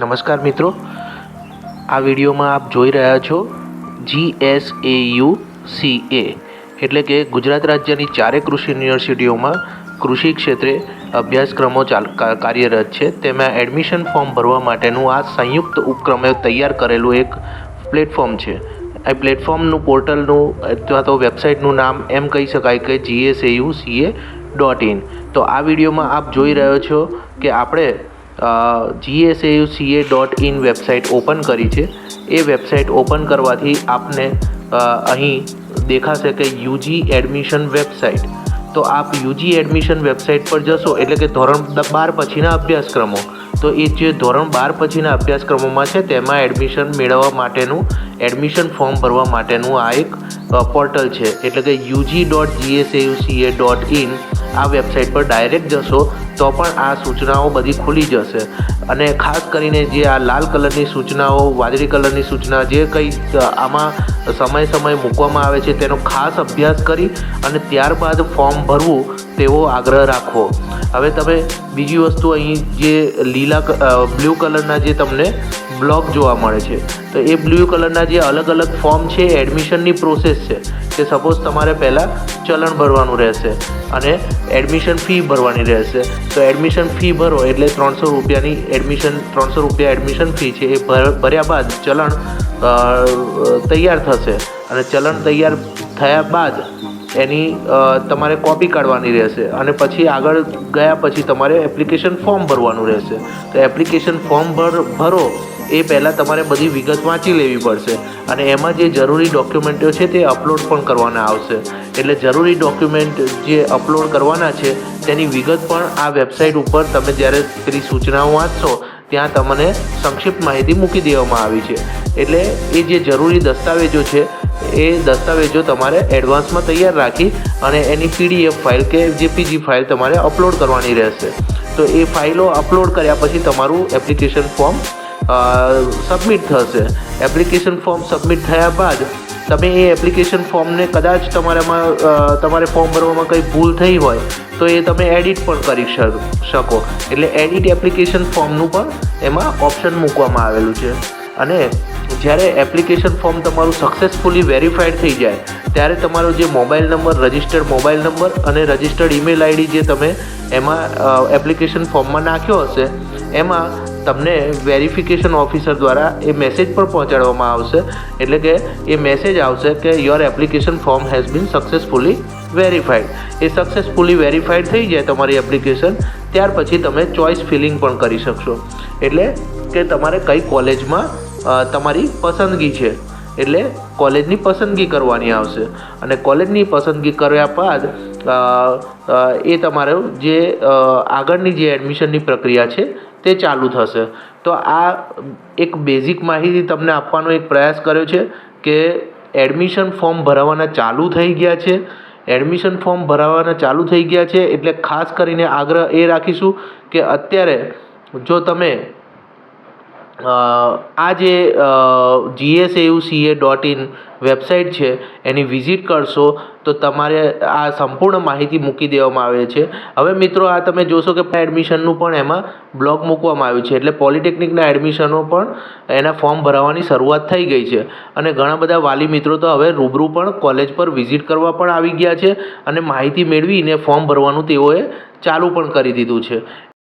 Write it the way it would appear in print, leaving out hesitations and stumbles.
નમસ્કાર મિત્રો, આ વિડીયોમાં આપ જોઈ રહ્યા છો GSAUCA એટલે કે ગુજરાત રાજ્યની ચારે કૃષિ યુનિવર્સિટીઓમાં કૃષિ ક્ષેત્રે અભ્યાસક્રમો કાર્યરત છે. તેમાં એડમિશન ફોર્મ ભરવા માટેનું આ સંયુક્ત ઉપક્રમે તૈયાર કરેલું એક પ્લેટફોર્મ છે. આ પ્લેટફોર્મનું પોર્ટલનું અથવા તો વેબસાઇટનું નામ એમ કહી શકાય કે GSAUCA.in. તો આ વિડીયોમાં આપ જોઈ રહ્યો છો કે આપણે GSAUCA.in વેબસાઇટ ઓપન કરી છે. એ વેબસાઇટ ઓપન કરવાથી આપને અહીં દેખાશે કે યુજી એડમિશન વેબસાઇટ. તો આપ યુજી એડમિશન વેબસાઇટ પર જશો એટલે કે ધોરણ 12 પછીના અભ્યાસક્રમો, તો એ જે ધોરણ 12 પછીના અભ્યાસક્રમોમાં છે તેમાં એડમિશન મેળવવા માટેનું એડમિશન ફોર્મ ભરવા માટેનું આ એક પોર્ટલ છે. એટલે કે UG.GSAUCA.in આ વેબસાઇટ પર ડાયરેક્ટ જશો તો પણ આ સૂચનાઓ બધી ખુલી જશે. અને ખાસ કરીને જે આ લાલ કલરની સૂચનાઓ, વાદળી કલરની સૂચના જે કંઈ આમાં સમય મૂકવામાં આવે છે તેનો ખાસ અભ્યાસ કરી અને ત્યારબાદ ફોર્મ ભરવું તેવો આગ્રહ રાખવો. હવે તમે બીજી વસ્તુ અહીં જે બ્લુ કલરના જે તમને બ્લોક જોવા મળે છે, તો એ બ્લુ કલરના જે અલગ અલગ ફોર્મ છે એડમિશનની પ્રોસેસ છે. કે સપોઝ તમારે પહેલાં ચલણ ભરવાનું રહેશે અને એડમિશન ફી ભરવાની રહેશે. તો એડમિશન ફી ભરો એટલે 300 રૂપિયાની એડમિશન ફી છે. એ ભર્યા બાદ ચલણ તૈયાર થશે અને ચલણ તૈયાર થયા બાદ એની તમારે કોપી કાઢવાની રહેશે અને પછી આગળ ગયા પછી તમારે એપ્લિકેશન ફોર્મ ભરવાનું રહેશે. તો એપ્લિકેશન ફોર્મ ભરો એ પહેલાં તમારે બધી વિગત વાંચી લેવી પડશે અને એમાં જે જરૂરી ડોક્યુમેન્ટો છે તે અપલોડ પણ કરવાના આવશે. એટલે જરૂરી ડોક્યુમેન્ટ જે અપલોડ કરવાના છે તેની વિગત પણ આ વેબસાઇટ ઉપર તમે જ્યારે પેલી સૂચનાઓ વાંચશો ત્યાં તમને સંક્ષિપ્ત માહિતી મૂકી દેવામાં આવી છે. એટલે એ જે જરૂરી દસ્તાવેજો છે એ દસ્તાવેજો તમારે એડવાન્સમાં તૈયાર રાખી અને એની PDF ફાઇલ કે JPG ફાઇલ તમારે અપલોડ કરવાની રહેશે. તો એ ફાઇલો અપલોડ કર્યા પછી તમારું એપ્લિકેશન ફોર્મ સબમિટ થશે. એપ્લિકેશન ફોર્મ સબમિટ થયા બાદ તમે એ એપ્લિકેશન ફોર્મને કદાચ તમારે ફોર્મ ભરવામાં કંઈ ભૂલ થઈ હોય તો એ તમે એડિટ પણ કરી શકો. એટલે એડિટ એપ્લિકેશન ફોર્મનું પણ એમાં ઓપ્શન મૂકવામાં આવેલું છે. અને જ્યારે એપ્લિકેશન ફોર્મ તમારું સક્સેસફુલી વેરીફાઈડ થઈ જાય ત્યારે તમારો જે mobile number, registered mobile number અને રજિસ્ટર્ડ ઈમેલ આઈડી જે તમે એમાં એપ્લિકેશન ફોર્મમાં નાખ્યો હશે એમાં તમને વેરિફિકેશન ઓફિસર દ્વારા એ મેસેજ પણ પહોંચાડવામાં આવશે. એટલે કે એ મેસેજ આવશે કે your application form has been successfully verified. A successfully verified થઈ જાય તમારી એપ્લિકેશન, ત્યાર પછી તમે ચોઇસ ફિલિંગ પણ કરી શકશો. એટલે કે તમારે કઈ કોલેજમાં તમારી પસંદગી છે એટલે કોલેજની પસંદગી કરવાની આવશે અને કોલેજની પસંદગી કર્યા બાદ એ તમારું જે આગળની જે એડમિશનની પ્રક્રિયા છે તે ચાલુ થશે. તો આ એક બેઝિક માહિતી તમને આપવાનો એક પ્રયાસ કર્યો છે કે એડમિશન ફોર્મ ભરાવાના ચાલુ થઈ ગયા છે. એડમિશન ફોર્મ ભરાવાના ચાલુ થઈ ગયા છે એટલે ખાસ કરીને આગ્રહ એ રાખીશું કે અત્યારે જો તમે આ જે GSAUCA.in વેબસાઇટ છે એની વિઝિટ કરશો તો તમારે આ સંપૂર્ણ માહિતી મૂકી દેવામાં આવે છે. હવે મિત્રો આ તમે જોશો કે એડમિશનનું પણ એમાં બ્લોક મૂકવામાં આવ્યું છે. એટલે પોલિટેકનિકના એડમિશનો પણ એના ફોર્મ ભરાવાની શરૂઆત થઈ ગઈ છે અને ઘણા બધા વાલી મિત્રો તો હવે રૂબરૂ પણ કોલેજ પર વિઝિટ કરવા પણ આવી ગયા છે અને માહિતી મેળવીને ફોર્મ ભરવાનું તેઓએ ચાલુ પણ કરી દીધું છે.